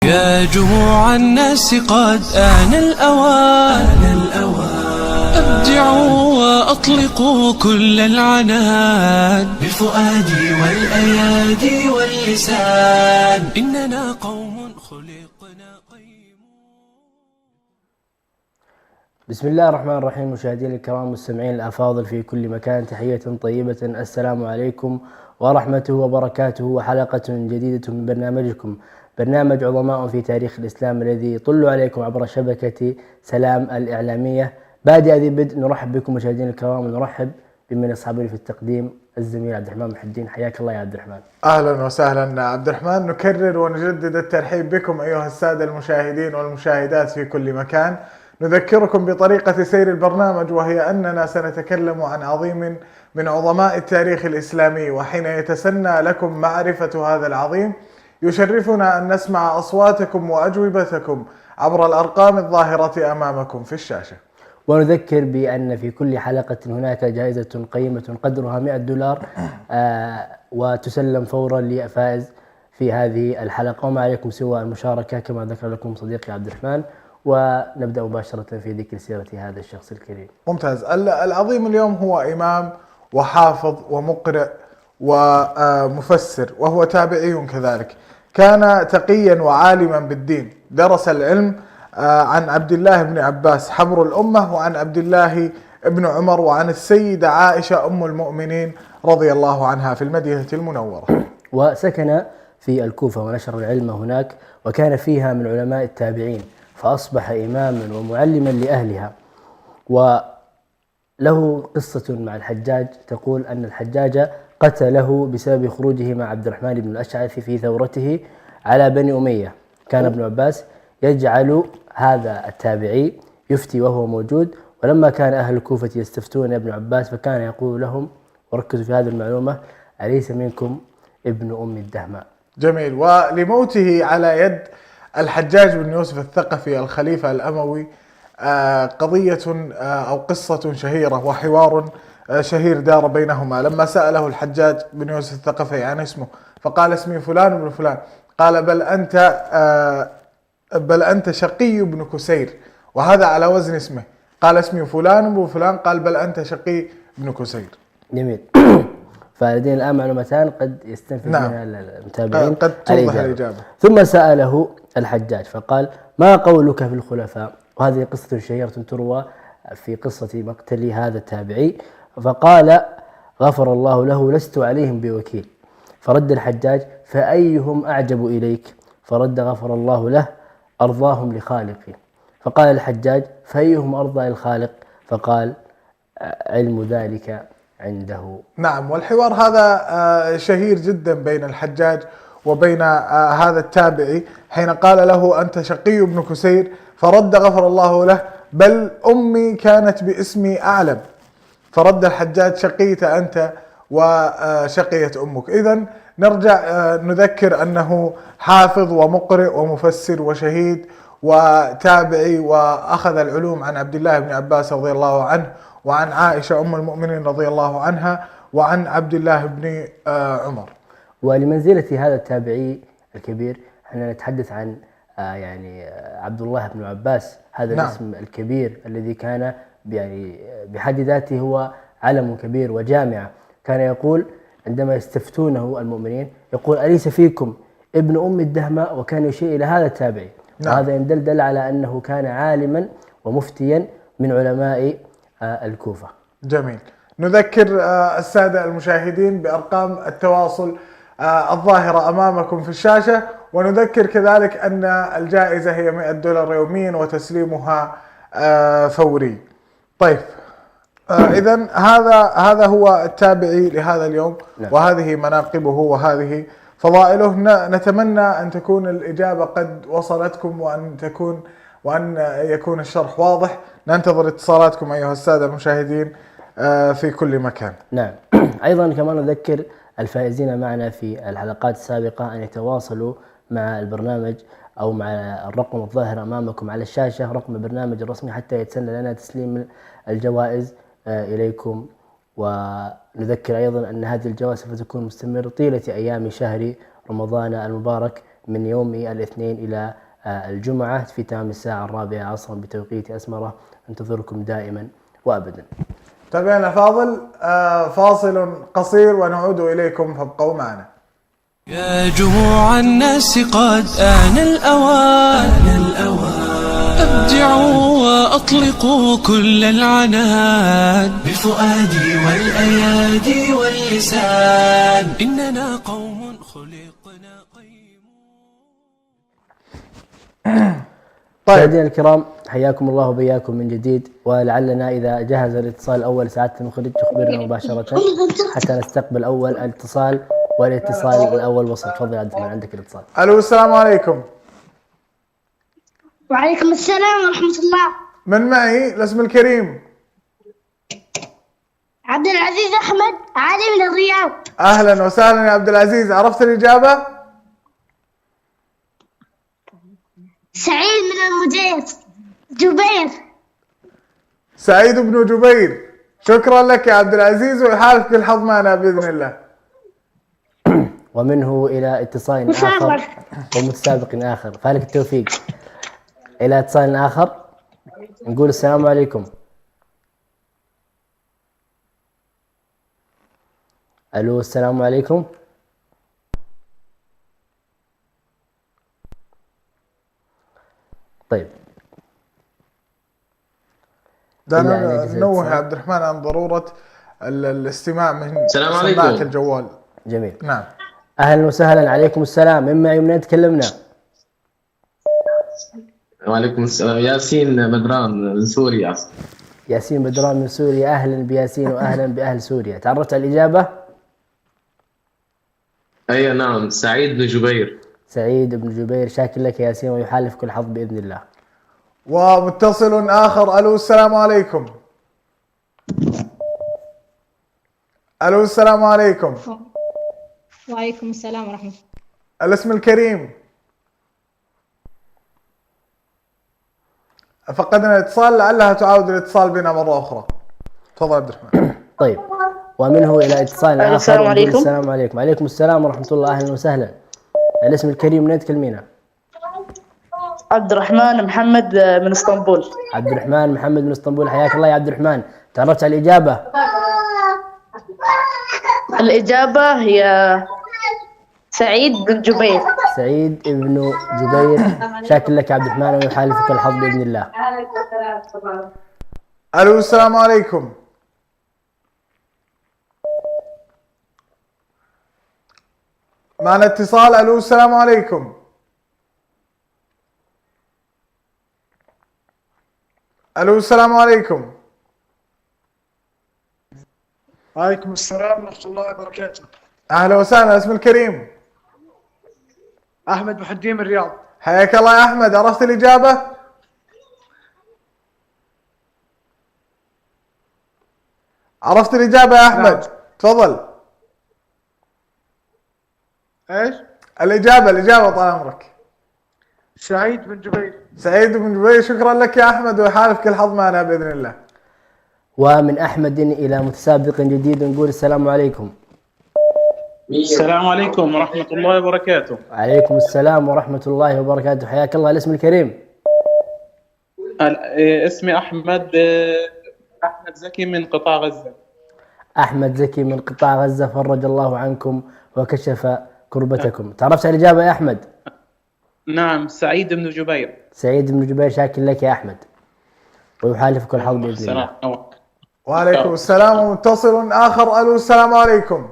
يا جموع الناس قد آن الأوان أبدعوا وأطلقوا كل العنان بالفؤاد والأيادي واللسان إننا قوم خلقنا قيم. بسم الله الرحمن الرحيم. مشاهدينا الكرام المستمعين الأفاضل في كل مكان، تحية طيبة، السلام عليكم ورحمته وبركاته، وحلقة جديدة من برنامجكم برنامج عظماء في تاريخ الإسلام الذي يطل عليكم عبر شبكة سلام الإعلامية. بادئ ذي بدء نرحب بكم مشاهدينا الكرام، ونرحب بمن يصحبني في التقديم الزميل عبد الرحمن محي الدين. حياك الله يا عبد الرحمن. أهلا وسهلا عبد الرحمن، نكرر ونجدد الترحيب بكم أيها السادة المشاهدين والمشاهدات في كل مكان. نذكركم بطريقة سير البرنامج، وهي أننا سنتكلم عن عظيم من عظماء التاريخ الإسلامي، وحين يتسنى لكم معرفة هذا العظيم يشرفنا أن نسمع أصواتكم وأجوبتكم عبر الأرقام الظاهرة أمامكم في الشاشة. ونذكر بأن في كل حلقة هناك جائزة قيمة قدرها $100 وتسلم فورا لفائز في هذه الحلقة، وما عليكم سوى المشاركة كما ذكر لكم صديقي عبد الرحمن. ونبدأ مباشرة في ذكر سيرة هذا الشخص الكريم. ممتاز. العظيم اليوم هو إمام وحافظ ومقرئ ومفسر، وهو تابعي كذلك. كان تقيا وعالما بالدين، درس العلم عن عبد الله بن عباس حبر الأمة، وعن عبد الله بن عمر، وعن السيدة عائشة أم المؤمنين رضي الله عنها في المدينة المنورة. وسكن في الكوفة ونشر العلم هناك، وكان فيها من علماء التابعين، فأصبح إماما ومعلما لأهلها. وله قصة مع الحجاج تقول أن الحجاج قتله بسبب خروجه مع عبد الرحمن بن الأشعث في ثورته على بني أمية. كان ابن عباس يجعل هذا التابعي يفتي وهو موجود، ولما كان أهل الكوفة يستفتون ابن عباس فكان يقول لهم، وركزوا في هذه المعلومة: أليس منكم ابن أم الدهماء. جميل. ولموته على يد الحجاج بن يوسف الثقفي الخليفة الأموي قضية أو قصة شهيرة وحوار شهير دار بينهما. لما سأله الحجاج بن يوسف الثقفي عن اسمه فقال: اسمي فلان بن فلان. قال: بل أنت شقي بن كسير، وهذا على وزن اسمه. قال: اسمي فلان بن فلان. قال: بل أنت شقي بن كسير. جميل. فلدينا الآن معلومتان قد يستنفذ منها المتابعين قد توضح الإجابة. ثم سأله الحجاج فقال: ما قولك في الخلفاء؟ وهذه قصة شهيرة تروى في قصة مقتل هذا التابعي. فقال: غفر الله له، لست عليهم بوكيل. فرد الحجاج: فأيهم أعجب إليك؟ فرد: غفر الله له، أرضاهم لخالقي. فقال الحجاج: فأيهم أرضى للخالق؟ فقال: علم ذلك عنده. نعم. والحوار هذا شهير جدا بين الحجاج وبين هذا التابعي، حين قال له: أنت شقي بن كسير. فرد: غفر الله له، بل أمي كانت باسمي أعلم. فرد الحجاج: شقيت أنت وشقيت أمك. إذن نرجع نذكر أنه حافظ ومقرئ ومفسر وشهيد وتابعي، وأخذ العلوم عن عبد الله بن عباس رضي الله عنه، وعن عائشة أم المؤمنين رضي الله عنها، وعن عبد الله بن عمر. ولمنزلة هذا التابعي الكبير احنا نتحدث عن عبد الله بن عباس، هذا نعم. الاسم الكبير الذي كان بحد ذاته هو علم كبير وجامعة. كان يقول عندما يستفتونه المؤمنين يقول: أليس فيكم ابن أم الدهماء؟ وكان يشير إلى هذا التابعي. نعم. وهذا يدل على أنه كان عالما ومفتيا من علماء الكوفة. جميل. نذكر السادة المشاهدين بأرقام التواصل الظاهرة أمامكم في الشاشة، ونذكر كذلك أن الجائزة هي $100 يوميا وتسليمها فوري. طيب، إذن هذا هو التابعي لهذا اليوم. نعم. وهذه مناقبه وهذه فضائله. نتمنى أن تكون الإجابة قد وصلتكم، وأن يكون الشرح واضح. ننتظر اتصالاتكم أيها السادة المشاهدين في كل مكان. نعم. أيضا كما نذكر الفائزين معنا في الحلقات السابقة أن يتواصلوا مع البرنامج أو مع الرقم الظاهر أمامكم على الشاشة، رقم البرنامج الرسمي، حتى يتسنى لنا تسليم الجوائز إليكم. ونذكر أيضا أن هذه الجوائز سوف تكون مستمرة طيلة أيام شهر رمضان المبارك من يوم الاثنين إلى الجمعة في تمام الساعة 4 عصرا بتوقيت أسمرة. انتظركم دائما وأبدا. تابعنا فاضل، فاصل قصير ونعود إليكم فابقوا معنا. يا جموع الناس قد آن الأوان أبدعوا وأطلقوا كل العنان بالفؤاد والأيادي واللسان إننا قوم خلقنا قيم. طيب مشاهدينا الكرام، حياكم الله وبياكم من جديد، ولعلنا إذا جهز الاتصال الأول سعادة المخرج تخبرنا مباشرة حتى نستقبل أول الاتصال. والاتصال الأول وصل. تفضل عبد الرحمن، عندك الاتصال. ألو، السلام عليكم. وعليكم السلام ورحمة الله. من معي الاسم الكريم؟ عبد العزيز أحمد علي من الرياض. أهلا وسهلا يا عبد العزيز، عرفت الإجابة؟ سعيد من المدير جبير. سعيد بن جبير، شكرا لك يا عبد العزيز، ويحالفك الحظ معنا بإذن الله. ومنه إلى اتصال آخر ومتسابق آخر، فلك التوفيق. إلى اتصال آخر نقول السلام عليكم. ألو، السلام عليكم. طيب، دعنا ننوه يا عبد الرحمن عن ضرورة الاستماع من سماعة الجوال. جميل. نعم. أهلا وسهلا. عليكم السلام. من معي ومن تكلمنا؟ وعليكم السلام. ياسين بدران من سوريا. ياسين بدران من سوريا. أهلا بياسين وأهلا بأهل سوريا. تعرفت على الإجابة؟ أي نعم، سعيد بن جبير. سعيد بن جبير، شاكر لك يا ياسين ويحالفك الحظ بإذن الله. ومتصل آخر. ألو، السلام عليكم. ألو، السلام عليكم. وعليكم السلام ورحمة الله. الاسم الكريم. فقدنا الاتصال، لعلها تعاود الاتصال بنا مرة أخرى. تفضل عبد الرحمن. طيب، ومنه إلى اتصال آخر. السلام عليكم. السلام عليكم. عليكم السلام ورحمة الله. أهلا وسهلا. الاسم الكريم، من تكلمينا؟ عبد الرحمن محمد من اسطنبول. عبد الرحمن محمد من اسطنبول، حياك الله يا عبد الرحمن. تعرفت على الإجابة؟ الإجابة هي سعيد بن جبير. سعيد بن جبير، شاكر لك يا عبد الرحمن ويحالفك الحظ بإذن الله. ألو، السلام عليكم. معنا اتصال. ألو، السلام عليكم. ألو، السلام عليكم. وعليكم السلام ورحمة الله وبركاته. أهلا وسهلا. اسم الكريم؟ أحمد محي الدين من الرياض. حياك الله يا أحمد، عرفت الإجابة؟ عرفت الإجابة يا أحمد؟ نعم. تفضل. ايش؟ الإجابة طال عمرك. سعيد بن جبير. سعيد بن جبير، شكرا لك يا أحمد ويحالفك الحظ معنا بإذن الله. ومن أحمد إلى متسابق جديد نقول السلام عليكم. السلام عليكم ورحمة الله وبركاته. عليكم السلام ورحمة الله وبركاته، حياك الله. الاسم الكريم؟ اسمي أحمد زكي من قطاع غزة. أحمد زكي من قطاع غزة، فرج الله عنكم وكشف كربتكم. تعرفت على الإجابة يا أحمد؟ نعم، سعيد بن جبير. سعيد بن جبير، شاكر لك يا أحمد ويحالفك الحظ بإذن الله. وعليكم السلام. ومتصل آخر. ألو، السلام عليكم.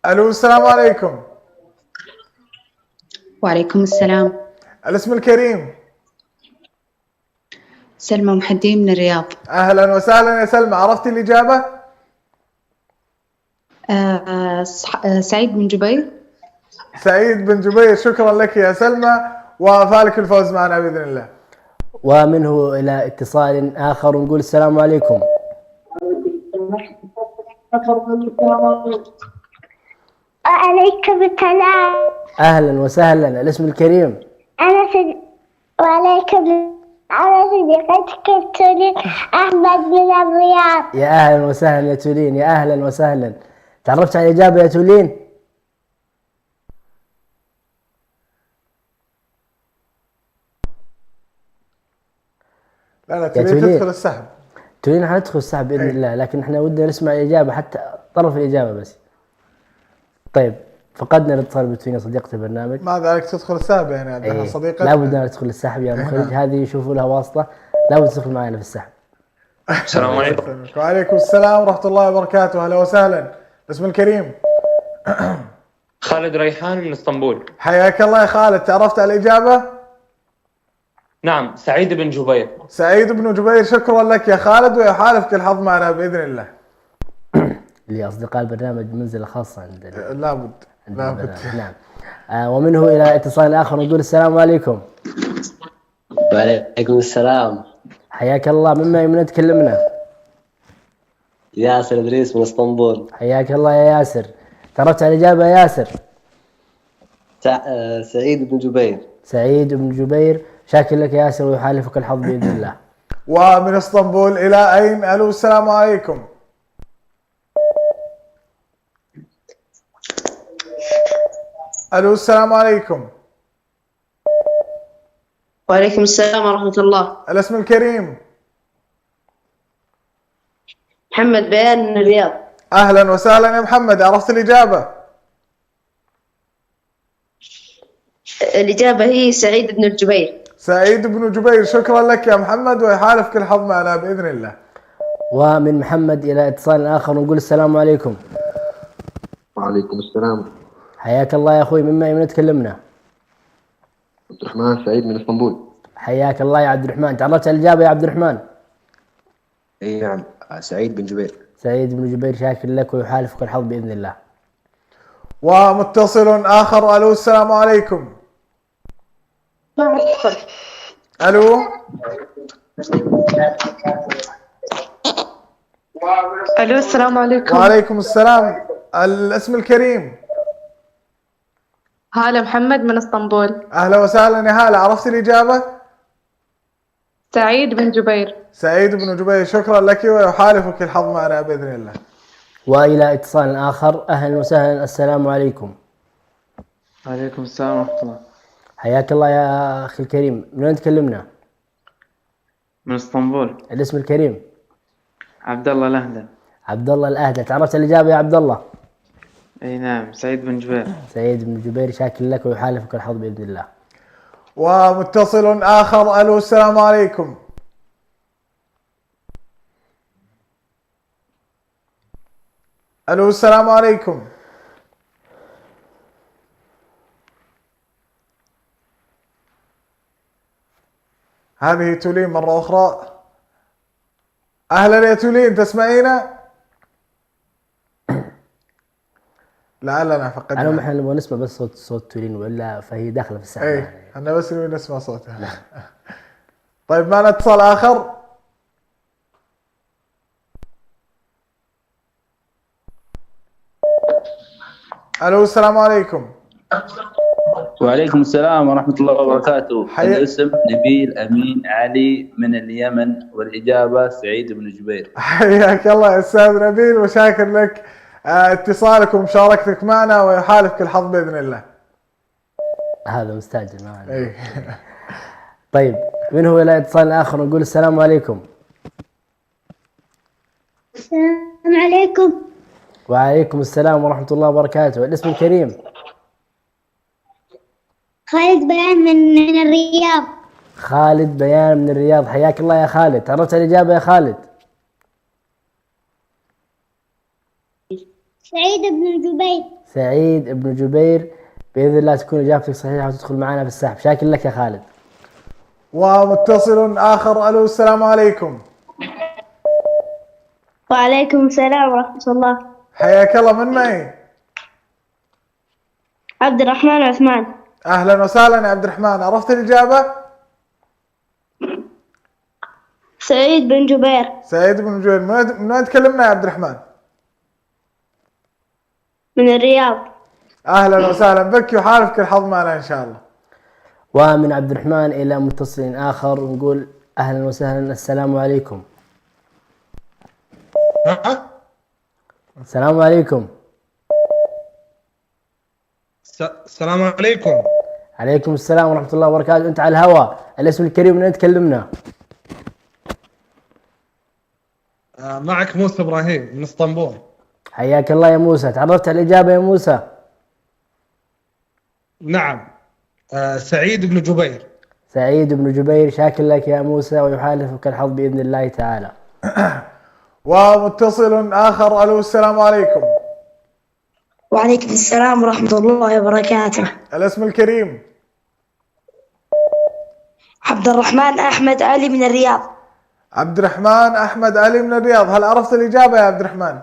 ألو، السلام عليكم. وعليكم السلام. الاسم الكريم؟ سلمى محي الدين من الرياض. أهلا وسهلا يا سلمى، عرفتي الإجابة؟ سعيد بن جبير. سعيد بن جبير، شكرا لك يا سلمى وفالك الفوز معنا بإذن الله. ومنه إلى اتصال آخر نقول السلام عليكم. وعليكم السلام. أهلا وسهلا. الاسم الكريم؟ وعليكم. أنا صديقتك التوني أحمد من الرياض. يا أهلا وسهلا يا تولين، يا أهلا وسهلا. تعرفت على الإجابة يا تولين؟ لا تريد تدخل السحب. تولين حندخل السحب بإذن الله، لكن احنا ودنا نسمع الإجابة حتى طرف الإجابة بس. طيب فقدنا الاتصال بتولين صديقة البرنامج. مع ذلك تدخل السحب يعني عندنا صديقة. لابد أن ندخل السحب يا مخرج، هذه يشوفوا لها واسطة، لابد تدخل معنا في السحب. السلام عليكم. وعليكم السلام ورحمة الله وبركاته، أهلا وسهلا. اسم الكريم؟ خالد ريحان من اسطنبول. حياك الله يا خالد، تعرفت على الإجابة؟ نعم، سعيد بن جبير. سعيد بن جبير، شكرا لك يا خالد، ويحالفك الحظ معنا بإذن الله. لأصدقاء البرنامج منزلة خاصة عند لابد. نعم. ومنه إلى اتصال آخر نقول السلام عليكم. وعليكم السلام. حياك الله، مما تكلمنا؟ ياسر إدريس من اسطنبول. حياك الله يا ياسر، تعرفت على الإجابة يا ياسر؟ سعيد بن جبير. سعيد بن جبير، شاكر لك يا ياسر ويحالفك الحظ بإذن الله. ومن اسطنبول إلى أين؟ ألو السلام عليكم. ألو السلام عليكم. وعليكم السلام ورحمة الله. الاسم الكريم؟ محمد بيان من الرياض. أهلا وسهلا يا محمد، عرفت الإجابة؟ الإجابة هي سعيد بن الجبير. سعيد بن جبير، شكرا لك يا محمد، ويحالفك الحظ معنا بإذن الله. ومن محمد إلى اتصال آخر نقول السلام عليكم. وعليكم السلام. حياك الله يا أخوي، مما تكلمنا؟ عبد الرحمن سعيد من اسطنبول. حياك الله يا عبد الرحمن، تعرفت على الإجابة يا عبد الرحمن؟ اي نعم، سعيد بن جبير. سعيد بن جبير، شاكر لك ويحالفك الحظ بإذن الله. ومتصل آخر، ألو السلام عليكم. ألو. ألو السلام عليكم. وعليكم السلام، الاسم الكريم؟ هالة محمد من اسطنبول. أهلا وسهلا يا هالة، عرفت الإجابة؟ سعيد بن جبير. سعيد بن جبير، شكرا لك ويحالفك الحظ معنا بإذن الله. وإلى اتصال آخر، أهلا وسهلا، السلام عليكم. وعليكم السلام ورحمة الله. حياك الله يا أخي الكريم، من وين تكلمنا؟ من اسطنبول. الاسم الكريم؟ عبد الله الأهدى. عبد الله الأهدى، تعرفت الإجابة يا عبد الله؟ اي نعم، سعيد بن جبير. سعيد بن جبير، شاكر لك ويحالفك الحظ بإذن الله. ومتصل آخر، ألو السلام عليكم. ألو السلام عليكم. هذه تولين مرة أخرى. أهلا يا تولين، تسمعينا؟ لعلنا فقدنا. على احنا نبغى نسمع بس صوت تولين، ولا فهي داخلة في السحب. اي احنا بس نبغى نسمع صوتها. طيب معنا اتصال آخر. ألو السلام عليكم. وعليكم السلام ورحمة الله وبركاته. الاسم نبيل أمين علي من اليمن، والإجابة سعيد بن جبير. حياك الله يا أستاذ نبيل، وشاكر لك اتصالك ومشاركتك معنا، ويحالفك الحظ بإذن الله. هذا مستعجل معنا. طيب من هو إلى اتصال آخر نقول السلام عليكم. السلام عليكم. وعليكم السلام ورحمة الله وبركاته. الاسم الكريم؟ خالد بيان من الرياض. خالد بيان من الرياض، حياك الله يا خالد، تعرفت الإجابة يا خالد؟ سعيد بن جبير. سعيد بن جبير، بإذن الله تكون إجابتك صحيحة وتدخل معنا في السحب، شاكر لك يا خالد. ومتصل آخر، ألو السلام عليكم. وعليكم السلام ورحمة الله. حياك الله، من معي؟ عبد الرحمن عثمان. أهلا وسهلا يا عبد الرحمن، عرفت الإجابة؟ سعيد بن جبير. سعيد بن جبير، من وين تكلمنا يا عبد الرحمن؟ من الرياض. أهلا وسهلا بك، وحالفك الحظ معنا إن شاء الله. ومن عبد الرحمن إلى متصل آخر نقول أهلا وسهلا، السلام عليكم. السلام عليكم. السلام عليكم. عليكم السلام ورحمة الله وبركاته. أنت على الهواء، الاسم الكريم من أين تكلمنا؟ معك موسى إبراهيم من اسطنبول. حياك الله يا موسى. تعرفت على الإجابة يا موسى؟ نعم. سعيد بن جبير. سعيد بن جبير. شاكر لك يا موسى ويحالفك الحظ بإذن الله تعالى. ومتصل آخر. ألو السلام عليكم. وعليكم السلام ورحمة الله وبركاته. الاسم الكريم. عبد الرحمن أحمد علي من الرياض. عبد الرحمن أحمد علي من الرياض. هل عرفت الإجابة يا عبد الرحمن؟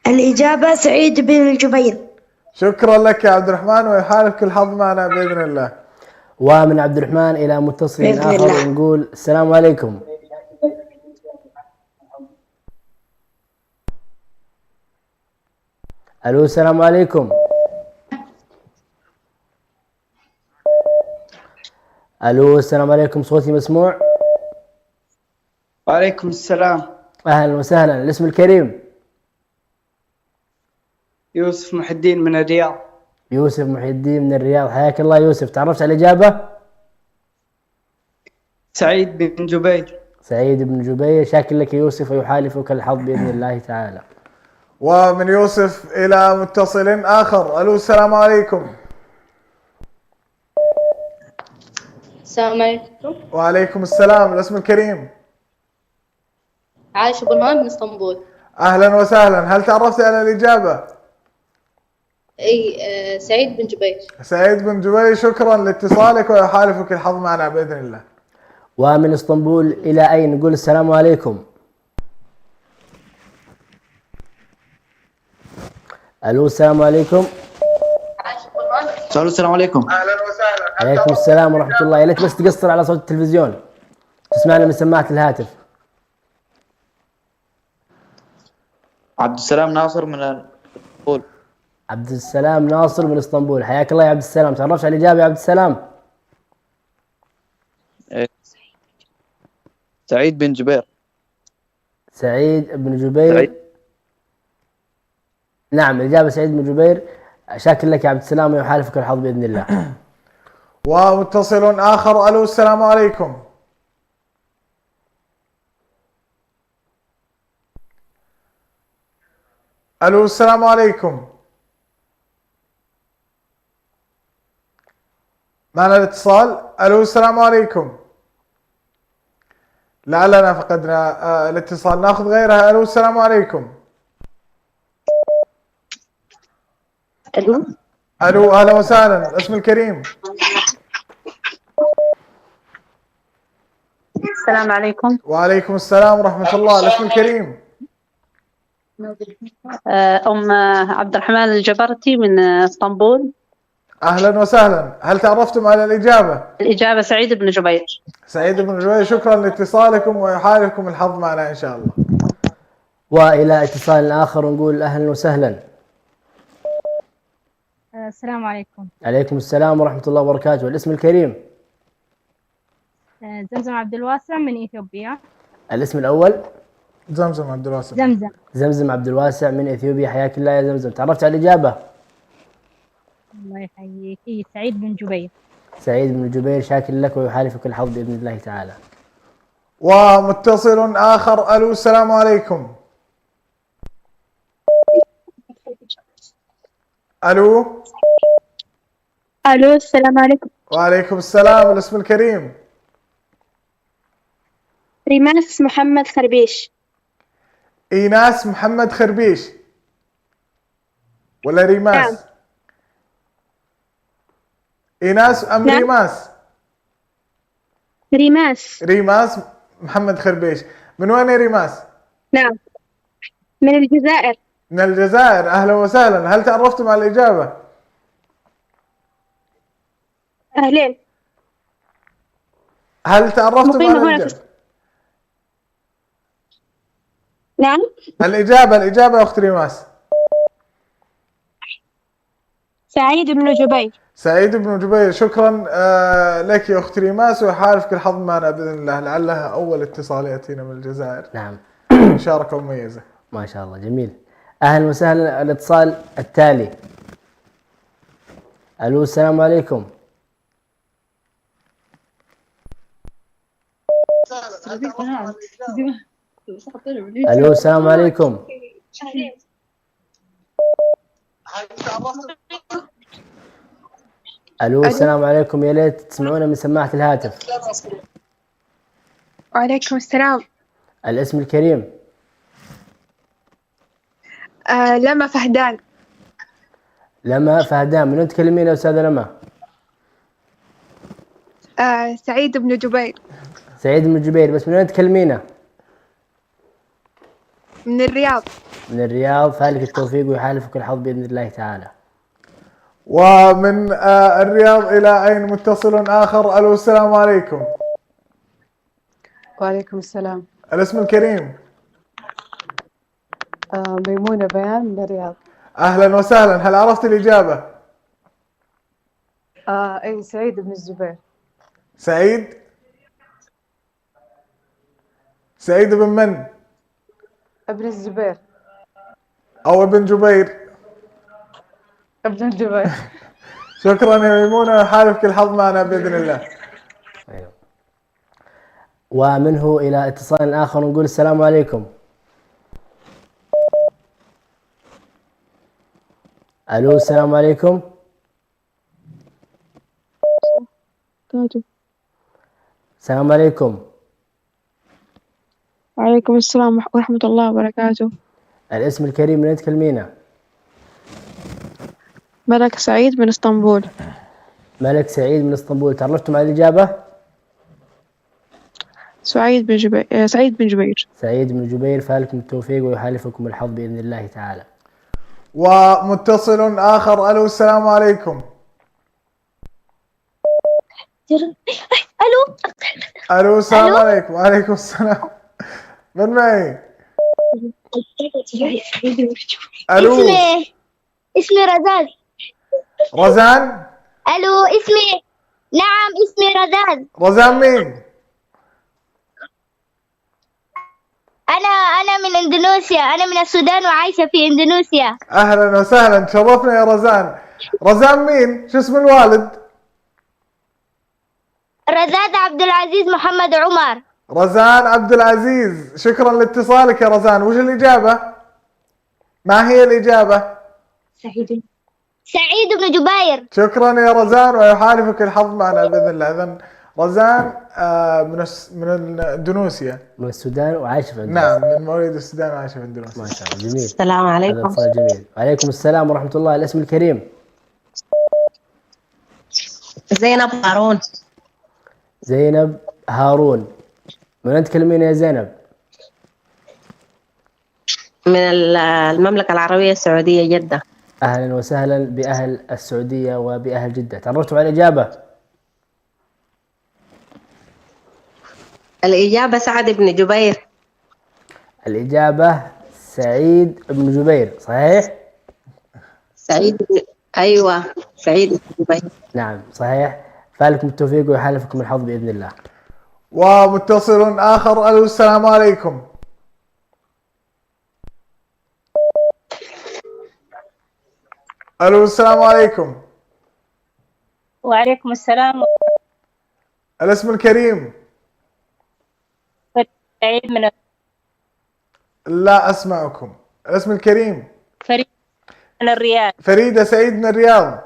الإجابة سعيد بن جبير. شكرا لك يا عبد الرحمن ويحالفك الحظ معنا بإذن الله. ومن عبد الرحمن إلى متصل بإذن آخر الله. نقول السلام عليكم. ألو السلام عليكم. ألو السلام عليكم. صوتي مسموع؟ وعليكم السلام. أهلا وسهلا. الاسم الكريم. يوسف محي الدين من الرياض. يوسف محي الدين من الرياض. حياك الله يوسف. تعرفت على الإجابة؟ سعيد بن جبير. سعيد بن جبير. شاكر لك يوسف ويحالفك الحظ بإذن الله تعالى. ومن يوسف إلى متصل آخر. ألو السلام عليكم. السلام عليكم. وعليكم السلام. الاسم الكريم. عايشة برهان من اسطنبول. أهلا وسهلا. هل تعرفت على الإجابة؟ سعيد بن جبير. سعيد بن جبير. شكرا لاتصالك ويحالفك الحظ معنا بإذن الله. ومن اسطنبول إلى أين نقول السلام عليكم. ألو السلام عليكم. السلام عليكم. أهلا وسهلا. عليكم السلام ورحمة الله. يا ليت بس تقصر على صوت التلفزيون تسمعنا من سماعة الهاتف. عبد السلام ناصر من اسطنبول. عبد السلام ناصر من اسطنبول. حياك الله يا عبد السلام. تعرفت على الإجابة يا عبد السلام؟ سعيد بن جبير. سعيد بن جبير. سعيد. نعم الإجابة سعيد بن جبير. شاكر لك يا عبد السلام ويحالفك الحظ بإذن الله. ومتصل آخر. ألو السلام عليكم. ألو السلام عليكم. معنا الاتصال. ألو السلام عليكم. لعلنا فقدنا الاتصال. ناخذ غيرها. ألو السلام عليكم. ألو. ألو أهلا وسهلا. الاسم الكريم. السلام عليكم. وعليكم السلام ورحمة الله. الاسم الكريم. أم عبد الرحمن الجبرتي من اسطنبول. أهلا وسهلا. هل تعرفتم على الإجابة؟ الإجابة سعيد بن جبير. سعيد بن جبير. شكرا لاتصالكم ويحالفكم الحظ معنا إن شاء الله. وإلى اتصال آخر نقول أهلا وسهلا. السلام عليكم. عليكم السلام ورحمة الله وبركاته. الاسم الكريم. زمزم عبد الواسع من إثيوبيا. الاسم الأول. زمزم عبد الواسع. زمزم. زمزم عبد الواسع من إثيوبيا. حياك الله يا زمزم. تعرفت على الإجابة؟ الله يحييك. سعيد بن جبير. سعيد بن جبير. شاكر لك ويحالفك الحظ بإذن الله تعالى. ومتصل آخر. ألو السلام عليكم. ألو. ألو السلام عليكم. وعليكم السلام. الاسم الكريم. ريماس محمد خربيش. إيناس محمد خربيش ولا ريماس؟ نعم. إيناس أم نعم. ريماس؟ ريماس. ريماس محمد خربيش. من وين يا ريماس؟ نعم من الجزائر. من الجزائر. أهلا وسهلا. هل تعرفتم على الإجابة؟ أهلين. هل تعرفتم مقيمة على هنا الإجابة؟ نعم. الإجابة يا أخت ريماس. سعيد بن جبير. سعيد بن جبير. شكرا لك يا أخت ريماس ويحالفك الحظ معنا بإذن الله. لعلها أول اتصال يأتينا من الجزائر. نعم. مشاركة مميزة. ما شاء الله جميل. أهلا وسهلا. الاتصال التالي. ألو السلام عليكم. ألو السلام عليكم. ألو السلام عليكم. يا ليت تسمعونا من سماعة الهاتف. وعليكم السلام. الاسم الكريم. لما فهدان. لما فهدان. من تكلمين يا أستاذة لما؟ سعيد بن جبير. سعيد بن جبير. بس من وين تكلمينا؟ من الرياض. من الرياض. فالك التوفيق ويحالفك الحظ بإذن الله تعالى. ومن الرياض إلى أين متصل آخر؟ ألو السلام عليكم. وعليكم السلام. الاسم الكريم. ميمونة بيان من الرياض. أهلا وسهلا. هل عرفت الإجابة؟ أي سعيد بن الزبير. سعيد؟ سعيد بن من؟ ابن الزبير. أو ابن جبير؟ ابن الجبير. شكرا يا ميمونة وحالفك الحظ معنا بإذن الله. أيوه. ومنه إلى اتصال آخر نقول السلام عليكم. ألو السلام عليكم. السلام عليكم. وعليكم السلام ورحمة الله وبركاته. الاسم الكريم من تكلمينا؟ ملك سعيد من اسطنبول. ملك سعيد من اسطنبول. تعرفتم على الإجابة؟ سعيد بن جبير. سعيد بن جبير. سعيد بن جبير. فالكم التوفيق ويحالفكم الحظ بإذن الله تعالى. ومتصل آخر. ألو السلام عليكم. ألو. ألو السلام عليكم. وعليكم السلام. من معي؟ ألو. اسمي رزان. رزان؟ ألو اسمي. نعم اسمي رزان. رزان مين؟ أنا من إندونيسيا. أنا من السودان وعايشة في إندونيسيا. أهلا وسهلا. تشرفنا يا رزان. رزان مين؟ شو اسم الوالد؟ رزان عبد العزيز محمد عمر. رزان عبد العزيز. شكرا لاتصالك يا رزان. وش الإجابة؟ ما هي الإجابة؟ سعيد بن جبير. شكرا يا رزان ويحالفك الحظ معنا بإذن الله. إذن رزان من اندونيسيا. من السودان وعايشة في اندونيسيا. نعم من مواليد السودان وعايشة في اندونيسيا. ما شاء الله. جميل. السلام عليكم. هذا اتصال جميل. وعليكم السلام ورحمة الله. الاسم الكريم. زينب هارون. زينب هارون. من أنت تكلمين يا زينب؟ من المملكة العربية السعودية جدة. أهلا وسهلا بأهل السعودية وبأهل جدة. تعرفتوا على الإجابة؟ الإجابة سعد بن جبير. الإجابة سعيد بن جبير. صحيح؟ أيوة سعيد بن جبير. نعم صحيح. فالكم التوفيق ويحالفكم الحظ بإذن الله. ومتصل آخر. ألو السلام عليكم. ألو السلام عليكم. وعليكم السلام. الاسم الكريم. سعيد من لا أسمعكم. الاسم الكريم. فريد من الرياض. فريدة سعيد من الرياض.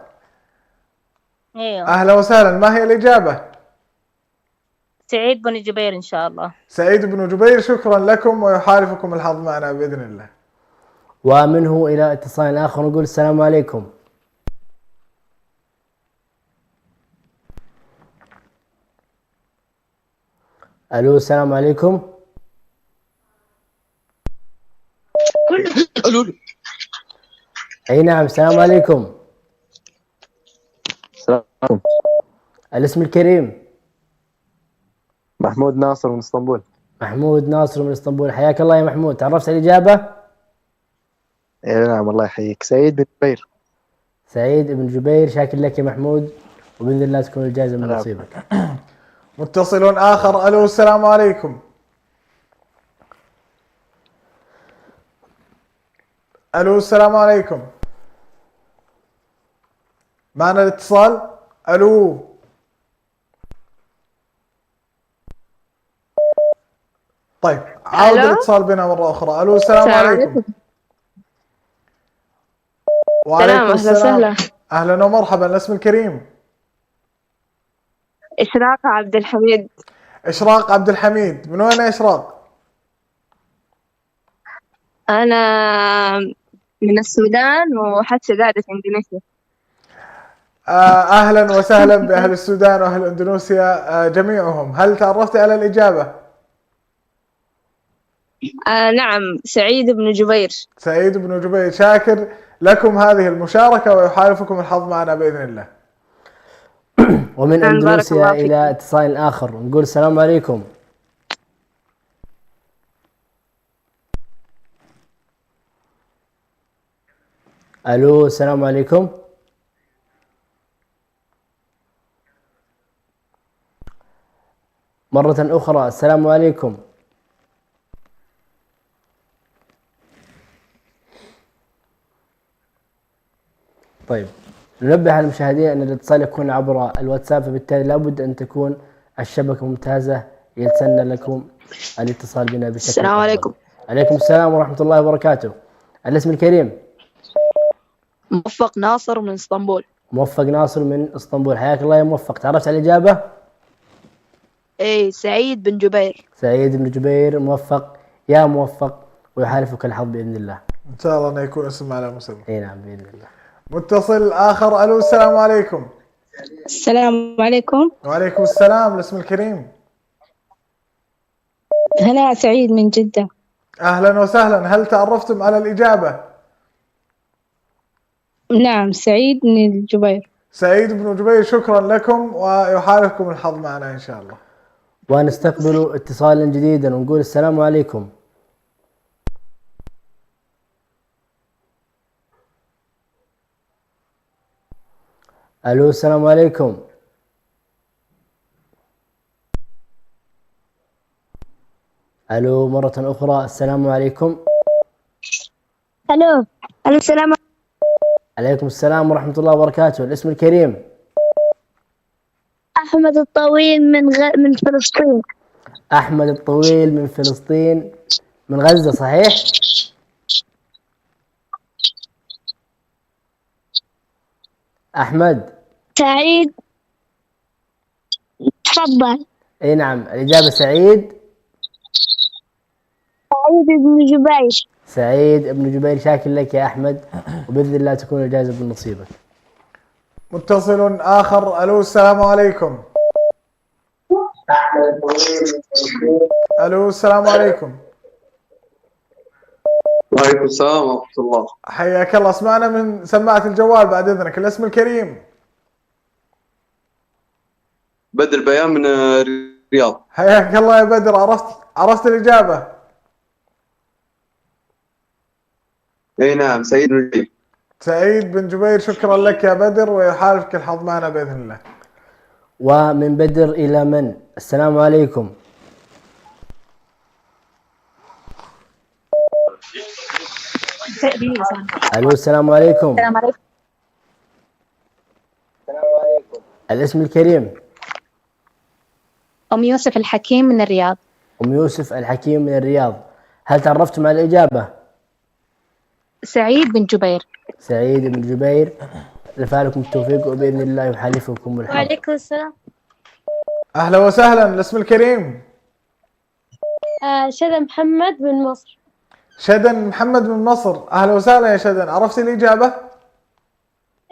ايوه. أهلا وسهلا. ما هي الإجابة؟ سعيد بن جبير إن شاء الله. سعيد بن جبير. شكرا لكم ويحالفكم الحظ معنا بإذن الله. ومنه إلى اتصال آخر نقول السلام عليكم. ألو السلام عليكم. ألو. أي نعم. السلام عليكم. السلام عليكم. الاسم الكريم. محمود ناصر من اسطنبول. محمود ناصر من اسطنبول. حياك الله يا محمود. تعرفت على الإجابة؟ اي نعم الله يحييك. سعيد بن جبير. سعيد بن جبير. شاكر لك يا محمود وبإذن الله تكون الجائزة من نصيبك. متصل آخر. ألو السلام عليكم. الو السلام عليكم. معنا الاتصال. الو. طيب عاود الاتصال بنا مرة أخرى. الو السلام عليكم. وعليكم السلام. أهلا ومرحبا. الاسم الكريم؟ إشراق عبد الحميد. إشراق عبد الحميد. من وين يا إشراق؟ أنا من السودان وحتى قاعدة في إندونيسيا. أهلا وسهلا بأهل السودان وأهل إندونيسيا جميعهم. هل تعرفت على الإجابة؟ نعم، سعيد بن جبير. سعيد بن جبير. شاكر لكم هذه المشاركة ويحالفكم الحظ معنا بإذن الله. ومن اندونيسيا إلى اتصال آخر نقول السلام عليكم. ألو السلام عليكم. مرة أخرى السلام عليكم. طيب ننبه على المشاهدين أن الاتصال يكون عبر الواتساب، فبالتالي لابد أن تكون الشبكة ممتازة يتسنى لكم الاتصال بنا بشكل السلام أفضل. عليكم. عليكم السلام ورحمة الله وبركاته. الاسم الكريم؟ موفق ناصر من اسطنبول. موفق ناصر من اسطنبول. حياك الله يا موفق. تعرفت على الإجابة؟ إيه، سعيد بن جبير. سعيد بن جبير. موفق يا موفق، ويحالفك الحظ بإذن الله. إن شاء الله أنه يكون اسم على مسمى. اي نعم بإذن الله. متصل آخر. ألو السلام عليكم. السلام عليكم. وعليكم السلام. الاسم الكريم؟ هناء سعيد من جدة. أهلا وسهلا. هل تعرفتم على الإجابة؟ نعم، سعيد بن جبير. سعيد بن جبير. شكرا لكم ويحالفكم الحظ معنا إن شاء الله. ونستقبل اتصالا جديدا ونقول السلام عليكم. ألو السلام عليكم. ألو مرة أخرى السلام عليكم. الو السلام عليكم السلام ورحمة الله وبركاته. الاسم الكريم؟ أحمد الطويل من فلسطين. أحمد الطويل من فلسطين، من غزة صحيح؟ أحمد. سعيد. تفضل. أي نعم الإجابة سعيد. سعيد بن جبير. سعيد بن جبير. شاكر لك يا أحمد، وبإذن الله تكون الجائزة من نصيبك. متصل آخر. ألو السلام عليكم. ألو السلام عليكم. وعليكم السلام ورحمة الله. حياك الله. اسمعنا من سماعة الجوال بعد إذنك. الاسم الكريم؟ بدر بيان من الرياض. حياك الله يا بدر. عرفت الإجابة؟ اي نعم، سعيد بن جبير. سعيد بن جبير. شكرا لك يا بدر ويحالفك الحظ معنا بإذن الله. ومن بدر إلى من؟ السلام عليكم. ألو السلام عليكم. السلام عليكم. الاسم الكريم؟ أم يوسف الحكيم من الرياض. أم يوسف الحكيم من الرياض. هل تعرفتم على الإجابة؟ سعيد بن جبير. سعيد بن جبير. لكم التوفيق وبإذن الله يحالفكم الحظ. وعليكم السلام. أهلا وسهلا. الاسم الكريم؟ شذا محمد من مصر. شدن محمد من مصر. أهلا وسهلا يا شدن. عرفتي الإجابة؟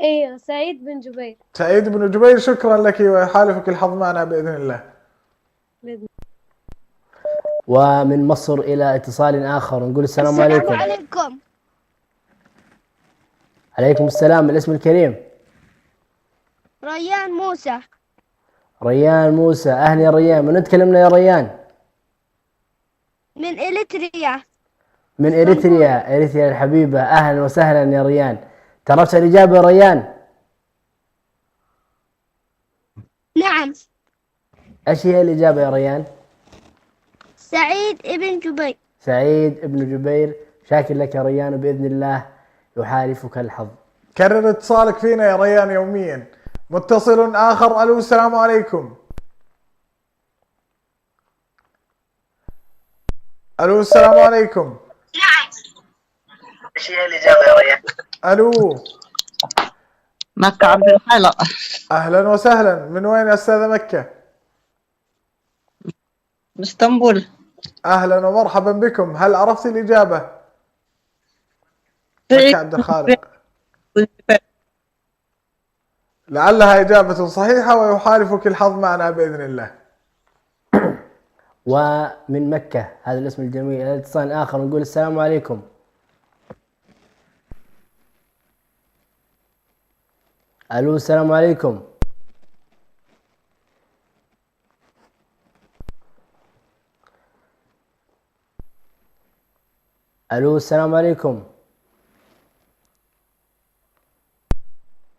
ايوه، سعيد بن جبير. سعيد بن جبير. شكرا لك ويحالفك الحظ معنا بإذن الله. ومن مصر إلى اتصال آخر نقول السلام عليكم. عليكم. عليكم السلام. الاسم الكريم؟ ريان موسى. ريان موسى. أهلا يا ريان. من تكلمنا يا ريان؟ من إريتريا. من إريتريا. إريتريا الحبيبة. أهلا وسهلا يا ريان. تعرفت الإجابة يا ريان؟ نعم. إيش هي الإجابة يا ريان؟ سعيد بن جبير. سعيد بن جبير. شاكر لك يا ريان، بإذن الله يحالفك الحظ. كرر اتصالك فينا يا ريان يوميا. متصل آخر. ألو السلام عليكم. ألو السلام عليكم. ايش هي الإجابة يا ريان؟ ألو. مكة عبد الخالق. أهلا وسهلا، من وين يا أستاذة مكة؟ من اسطنبول. أهلا ومرحبا بكم، هل عرفت الإجابة؟ مكة عبد الخالق. لعلها إجابة صحيحة ويحالفك الحظ معنا بإذن الله. ومن مكة هذا الاسم الجميل. الاتصال آخر نقول السلام عليكم. ألو السلام عليكم. ألو السلام عليكم.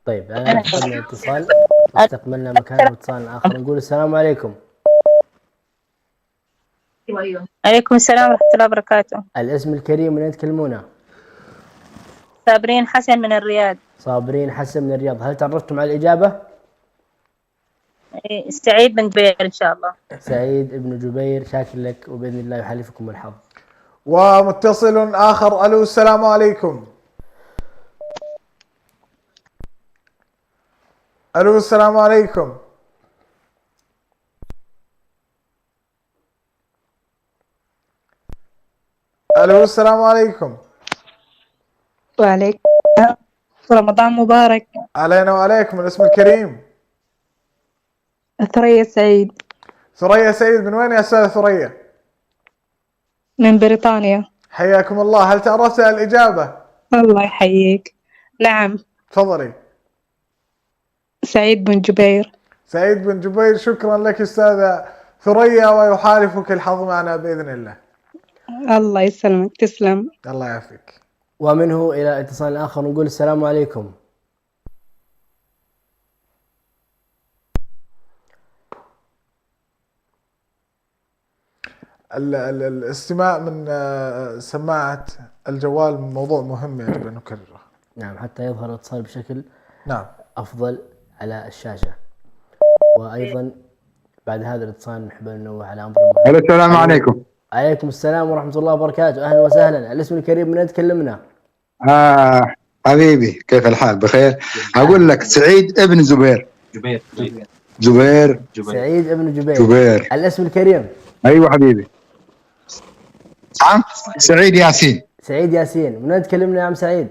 طيب الآن أخذنا اتصال واستقبلنا مكان اتصال آخر، نقول السلام عليكم. عليكم السلام ورحمة الله وبركاته. الاسم الكريم من يتكلمونه؟ صابرين حسن من الرياض. صابرين حسن من الرياض، هل تعرفتم على الإجابة؟ سعيد بن جبير إن شاء الله. سعيد بن جبير، شاكر لك وبإذن الله يحالفكم الحظ. ومتصل آخر. ألو السلام عليكم. ألو السلام عليكم. ألو السلام عليكم. وعليكم رمضان مبارك. علينا وعليكم. الاسم الكريم؟ ثريا سعيد. ثريا سعيد، من وين يا أستاذة ثريا؟ من بريطانيا. حياكم الله، هل تعرفت الإجابة؟ الله يحييك. نعم. تفضلي. سعيد بن جبير. سعيد بن جبير، شكرا لك أستاذة ثريا ويحالفك الحظ معنا بإذن الله. الله يسلمك، تسلم. الله يعافيك. ومنه إلى اتصال آخر نقول السلام عليكم. الاستماع من سماعة الجوال موضوع مهم يجب أن نكرره. نعم، حتى يظهر الاتصال بشكل نعم أفضل على الشاشة. وأيضا بعد هذا الاتصال نحب أن ننوه على أمر مهم. السلام عليكم. عليكم السلام ورحمة الله وبركاته، أهلا وسهلا. الاسم الكريم من تكلمنا؟ حبيبي، كيف الحال؟ بخير. أقول لك سعيد ابن زبير. جبير. سعيد ابن جبير. جبير. الاسم الكريم؟ أيوة حبيبي. نعم، سعيد ياسين. سعيد ياسين، من تكلمنا يا عم سعيد؟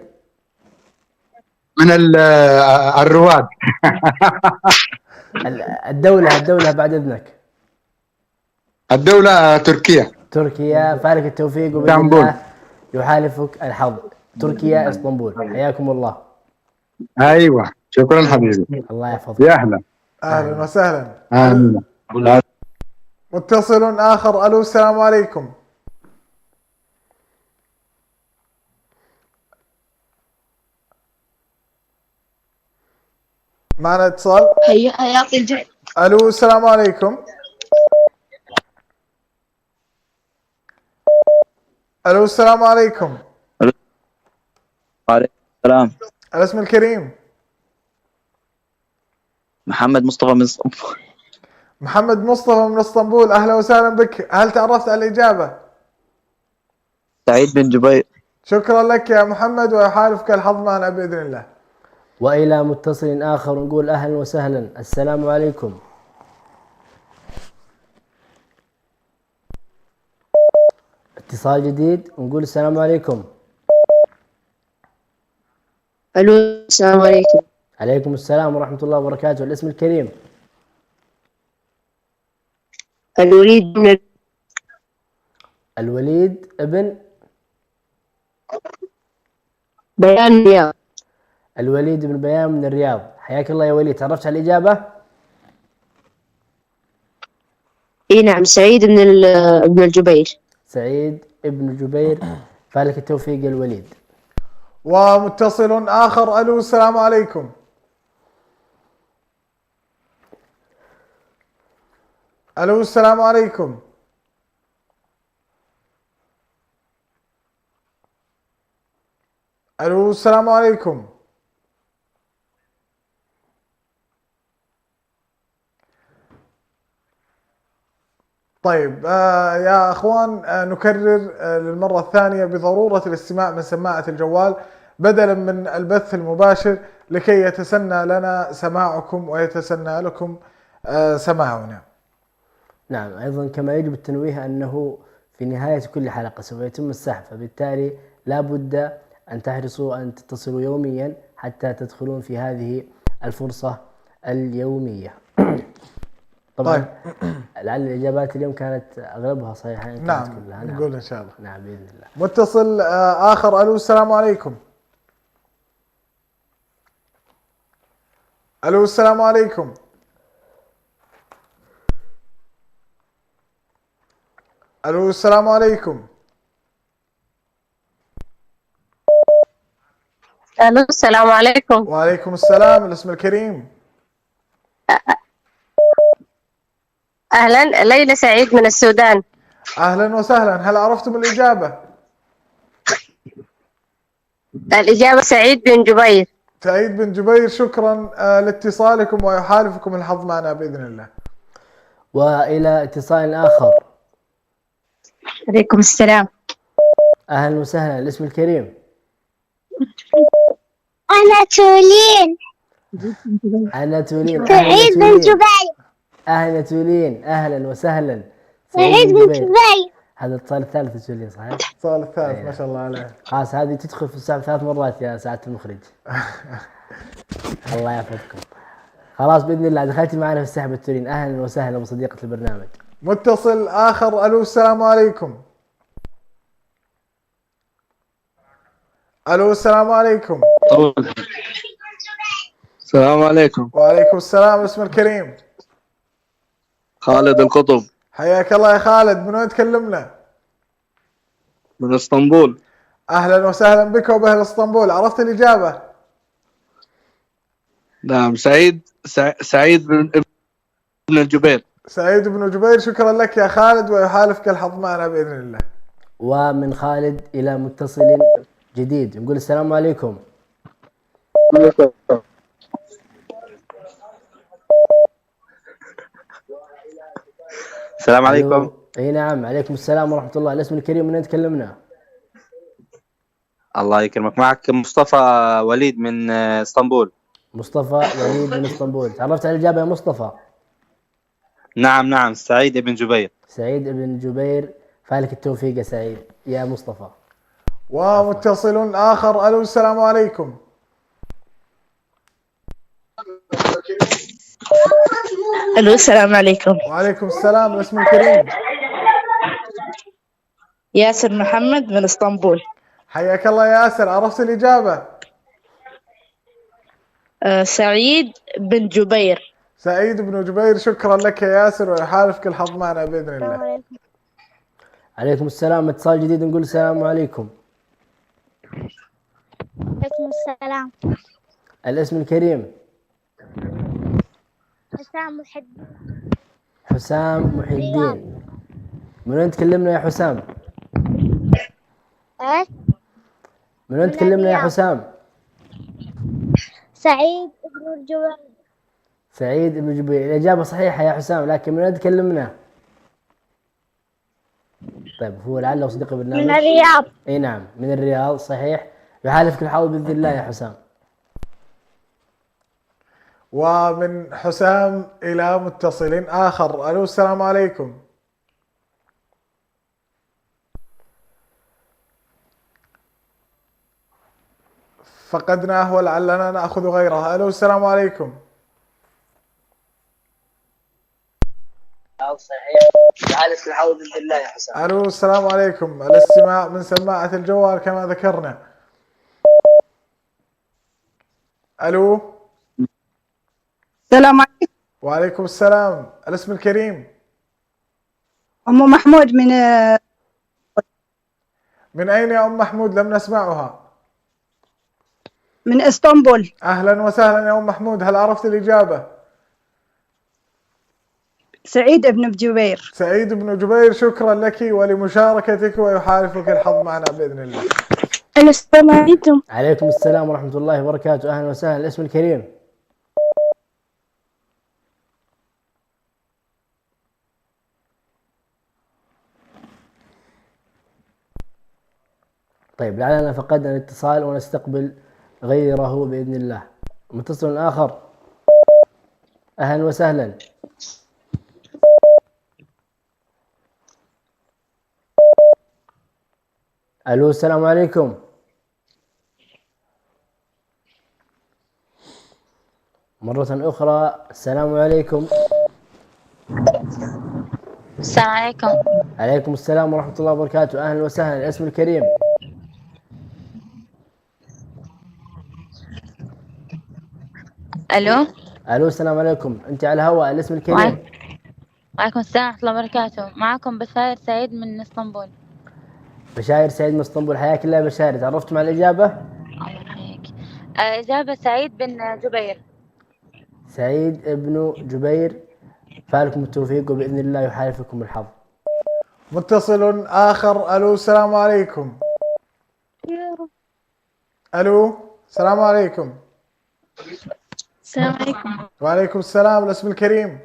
من الرواد. الدولة بعد إذنك. الدولة تركيا. تركيا، فالك التوفيق وبإذن الله يحالفك الحظ. تركيا اسطنبول، حياكم الله. أيوة، شكرا حبيبي. الله يحفظك. يا أهلا. أهلا وسهلا. أهلا. متصل آخر. ألو السلام عليكم. معنا اتصال. يعطي الجهد. ألو السلام عليكم. ألو السلام عليكم. وعليكم السلام. الاسم الكريم؟ محمد مصطفى من اسطنبول. محمد مصطفى من اسطنبول، أهلا وسهلا بك، هل تعرفت على الإجابة؟ سعيد بن جبير. شكرا لك يا محمد ويحالفك الحظ معنا بإذن الله. وإلى متصل آخر نقول أهلا وسهلا، السلام عليكم. اتصال جديد ونقول السلام عليكم. ألو السلام عليكم. عليكم السلام ورحمة الله وبركاته. الاسم الكريم؟ الوليد ابن بيان من الرياض. الوليد بن بيان من الرياض، حياك الله يا وليد. تعرفت على الإجابة؟ اي نعم، سعيد ابن الجبير. سعيد ابن جبير، فالك التوفيق يا الوليد. ومتصل آخر. ألو السلام عليكم. ألو السلام عليكم. الو السلام عليكم. طيب يا اخوان نكرر للمرة الثانية بضرورة الاستماع من سماعة الجوال بدلا من البث المباشر لكي يتسنى لنا سماعكم ويتسنى لكم سماعنا. نعم، أيضا كما يجب التنويه أنه في نهاية كل حلقة سوف يتم السحب، فبالتالي لا بد أن تحرصوا أن تتصلوا يوميا حتى تدخلون في هذه الفرصة اليومية. طبعا طيب. لعل الإجابات اليوم كانت أغلبها صحيحة. نعم نقول إن شاء الله. نعم بإذن الله. متصل آخر. ألو السلام عليكم. ألو السلام عليكم. ألو السلام عليكم. الو السلام عليكم. وعليكم السلام. الاسم الكريم. اهلا، ليلى سعيد من السودان. اهلا وسهلا. هل عرفتم الاجابه؟ الاجابه سعيد بن جبير. سعيد بن جبير، شكرا لاتصالكم ويحالفكم الحظ معنا باذن الله. والى اتصال اخر. عليكم السلام. اهلا وسهلا. الاسم الكريم. أنا تولين. أنا تولين. سعيد بن جبير. أهلا تولين، أهلا وسهلا. سعيد بن جبير. هذا الاتصال الثالث تولين صحيح؟ الاتصال الثالث ما شاء الله عليه. خلاص هذه تدخل في السحب 3 مرات يا سعادة المخرج. الله يحفظكم. خلاص بإذن الله دخلتي معنا في السحب التولين. أهلا وسهلا بصديقة البرنامج. متصل آخر. ألو السلام عليكم. ألو السلام عليكم. السلام عليكم. وعليكم السلام. الاسم الكريم. خالد القطب. حياك الله يا خالد. من وين تكلمنا؟ من اسطنبول. اهلا وسهلا بك وبأهل اسطنبول. عرفت الاجابه؟ نعم، سعيد بن الجبير. سعيد بن جبير، شكرا لك يا خالد ويحالفك الحظ معنا باذن الله. ومن خالد الى متصل جديد نقول السلام عليكم. السلام عليكم. اي نعم، عليكم السلام ورحمة الله. الاسم الكريم من تكلمنا؟ الله يكرمك، معك مصطفى وليد من اسطنبول. مصطفى وليد من اسطنبول. تعرفت على الإجابة يا مصطفى؟ نعم، سعيد بن جبير. سعيد بن جبير، فالك التوفيق يا سعيد يا مصطفى. ومتصل آخر. ألو السلام عليكم. الو السلام عليكم. وعليكم السلام. الاسم الكريم. ياسر محمد من اسطنبول. حياك الله ياسر. عرفت الإجابة؟ سعيد بن جبير. سعيد بن جبير، شكرا لك يا ياسر ويحالفك الحظ معنا بإذن الله. عليكم السلام. اتصال جديد نقول السلام عليكم. عليكم السلام. الاسم الكريم. حسام محي الدين. حسام محي الدين. من وين تكلمنا يا حسام؟ ايش؟ من وين تكلمنا يا حسام؟ سعيد بن جبير. سعيد بن جبير، الإجابة صحيحة يا حسام، لكن من وين تكلمنا؟ طيب هو لعله صديق البرنامج. من الرياض. اي نعم من الرياض صحيح. يحالفك الحظ بإذن الله يا حسام. ومن حسام إلى متصل آخر. ألو السلام عليكم. فقدناه ولعلنا نأخذ غيره. ألو السلام عليكم. صحيح. يحالفك الحظ بإذن الله يا حسام. ألو السلام عليكم. الاستماع من سماعة الجوال كما ذكرنا. ألو. السلام عليكم. وعليكم السلام. الاسم الكريم. أم محمود من أين يا أم محمود؟ لم نسمعها. من اسطنبول. أهلا وسهلا يا أم محمود. هل عرفت الإجابة؟ سعيد بن جبير. سعيد بن جبير، شكرا لك ولمشاركتك ويحالفك الحظ معنا بإذن الله. السلام عليكم. عليكم السلام ورحمة الله وبركاته. أهلا وسهلا. الاسم الكريم. طيب لعلنا فقدنا الاتصال ونستقبل غيره بإذن الله. متصل آخر. أهلا وسهلا. ألو السلام عليكم. مرة أخرى السلام عليكم. السلام عليكم. عليكم السلام ورحمة الله وبركاته. أهلا وسهلا. الاسم الكريم. ألو. ألو السلام عليكم. أنت على الهواء. الاسم الكريم. وعليكم السلام ورحمة الله وبركاته. معكم بشاير سعيد من اسطنبول. بشاير سعيد من اسطنبول. حياك الله بشاير. تعرفت مع الإجابة؟ الله يحييك. إجابة سعيد بن جبير. سعيد ابن جبير. فالكم التوفيق وبإذن الله يحالفكم الحظ. متصل آخر. ألو السلام عليكم. ألو السلام عليكم. السلام عليكم. وعليكم السلام. الاسم الكريم.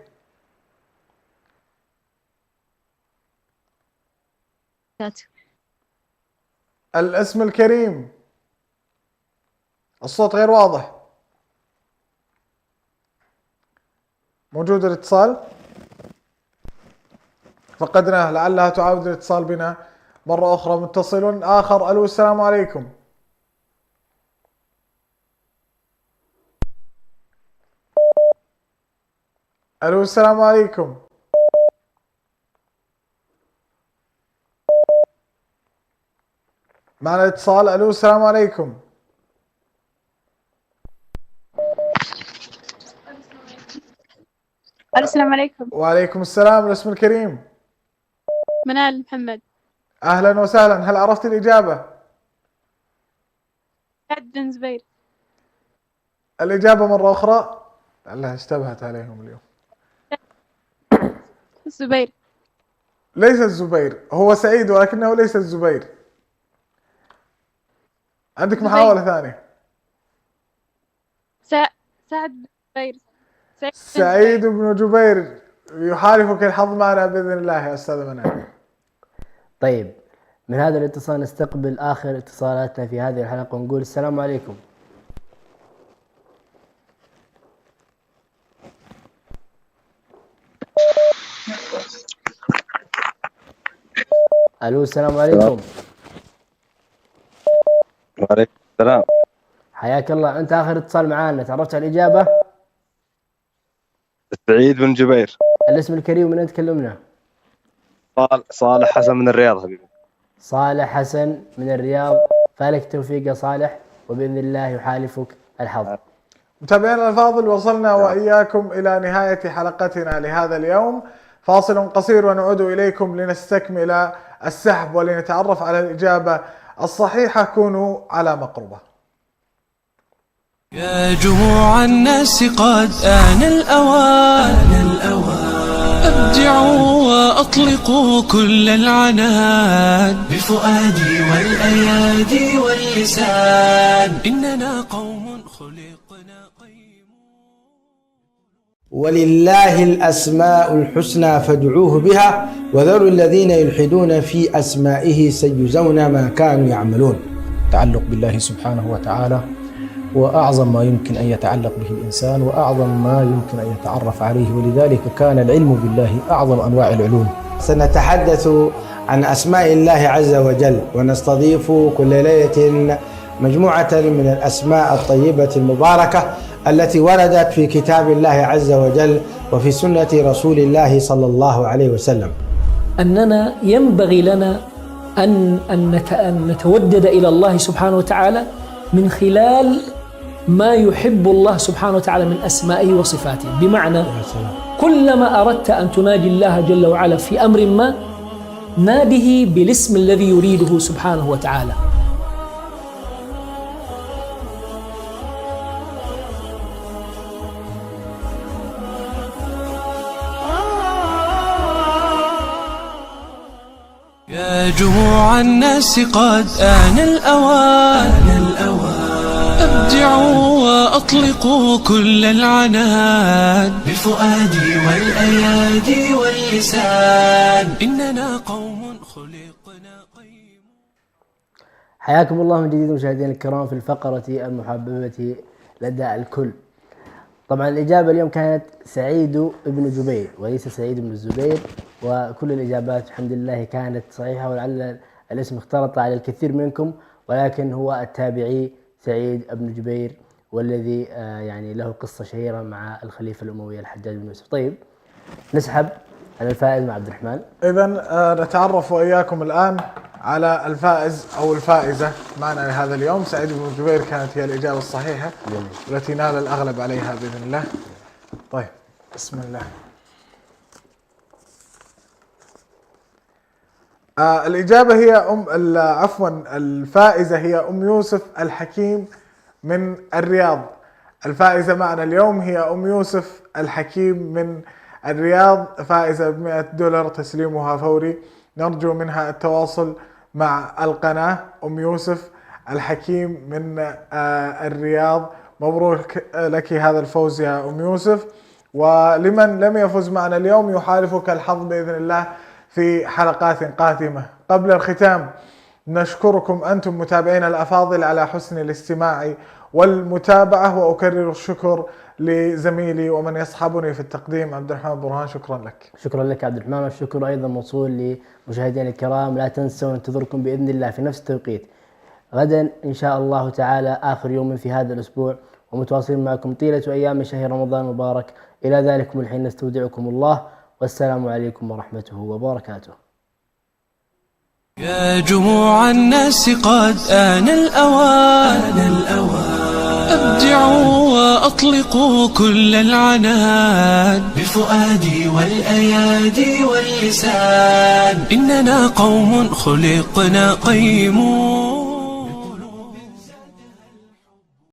الاسم الكريم. الصوت غير واضح. موجود الاتصال؟ فقدناه. لعلها تعاود الاتصال بنا مرة أخرى. متصل آخر. ألو السلام عليكم. ألو السلام عليكم. معنا اتصال. ألو السلام عليكم. السلام عليكم. وعليكم السلام. الاسم الكريم. منال محمد. أهلا وسهلا. هل عرفت الإجابة؟ سعد بن زبير. الإجابة مرة أخرى. لعلها اشتبهت عليهم اليوم. الزبير. ليس الزبير. هو سعيد ولكنه ليس الزبير. عندك محاولة ثانية. سعد بن زبير. سعيد بن جبير. يحالفك الحظ معنا بإذن الله يا أستاذ منال. طيب من هذا الاتصال نستقبل آخر اتصالاتنا في هذه الحلقة ونقول السلام عليكم. ألو السلام عليكم. وعليكم السلام. حياك الله. أنت آخر اتصال معانا. تعرفت على الإجابة؟ سعيد بن جبير. الاسم الكريم. من أين تكلمنا؟ صالح حسن من الرياض حبيبي. صالح حسن من الرياض. فالك التوفيق يا صالح وبإذن الله يحالفك الحظ. متابعينا الفاضل، وصلنا وإياكم إلى نهاية حلقتنا لهذا اليوم. فاصل قصير ونعود إليكم لنستكمل السحب ولنتعرف على الإجابة الصحيحة. كونوا على مقربة. يا جموع الناس قد آن الأوان أبدعوا وأطلقوا كل العنان بفؤادي والأيادي واللسان إننا قوم خلقنا ولله الأسماء الحسنى فادعوه بها وذروا الذين يلحدون في أسمائه سيجزون ما كانوا يعملون. التعلق بالله سبحانه وتعالى وأعظم ما يمكن أن يتعلق به الإنسان وأعظم ما يمكن أن يتعرف عليه، ولذلك كان العلم بالله أعظم أنواع العلوم. سنتحدث عن أسماء الله عز وجل، ونستضيف كل ليلة مجموعة من الأسماء الطيبة المباركة التي وردت في كتاب الله عز وجل وفي سنة رسول الله صلى الله عليه وسلم. أننا ينبغي لنا أن نتودد إلى الله سبحانه وتعالى من خلال ما يحب الله سبحانه وتعالى من أسمائه وصفاته. بمعنى كلما أردت أن تناجي الله جل وعلا في أمر ما ناده بالاسم الذي يريده سبحانه وتعالى. يا يا جموع الناس قد آن الأوان أبدعوا وأطلقوا كل العنان بفؤادي والأيادي واللسان إننا قوم خلقنا قيم. حياكم الله من جديد مشاهدينا الكرام في الفقرة المحببة لدى الكل. طبعا الإجابة اليوم كانت سعيد بن جبير وليس سعيد بن الزبير، وكل الإجابات الحمد لله كانت صحيحة، ولعل الاسم اختلط على الكثير منكم، ولكن هو التابعي سعيد بن جبير، والذي يعني له قصة شهيرة مع الخليفة الأموي الحجاج بن يوسف. طيب نسحب على الفائز مع عبد الرحمن. إذا نتعرف وإياكم الآن على الفائز أو الفائزة معنا لهذا اليوم. سعيد بن جبير كانت هي الإجابة الصحيحة التي نال الأغلب عليها بإذن الله. طيب بسم الله. الإجابة هي الفائزة هي أم يوسف الحكيم من الرياض. الفائزة معنا اليوم هي أم يوسف الحكيم من الرياض، فائزة $100 تسليمها فوري. نرجو منها التواصل مع القناة. أم يوسف الحكيم من الرياض، مبروك لك هذا الفوز يا أم يوسف. ولمن لم يفز معنا اليوم يحالفك الحظ بإذن الله في حلقات قادمة. قبل الختام نشكركم أنتم متابعين الأفاضل على حسن الاستماع والمتابعة، وأكرر الشكر لزميلي ومن يصحبني في التقديم عبد الرحمن برهان. شكرا لك. شكرا لك عبد الرحمن، والشكر أيضا موصول لمشاهدينا الكرام. لا تنسوا ننتظركم بإذن الله في نفس التوقيت غدا إن شاء الله تعالى، آخر يوم في هذا الأسبوع، ومتواصلين معكم طيلة أيام شهر رمضان المبارك. إلى ذلكم الحين نستودعكم الله، والسلام عليكم ورحمته وبركاته. يا جموع الناس قد آن الأوان أبدعوا وأطلقوا كل العنان بفؤادي والأيادي واللسان إننا قوم خلقنا قيمون.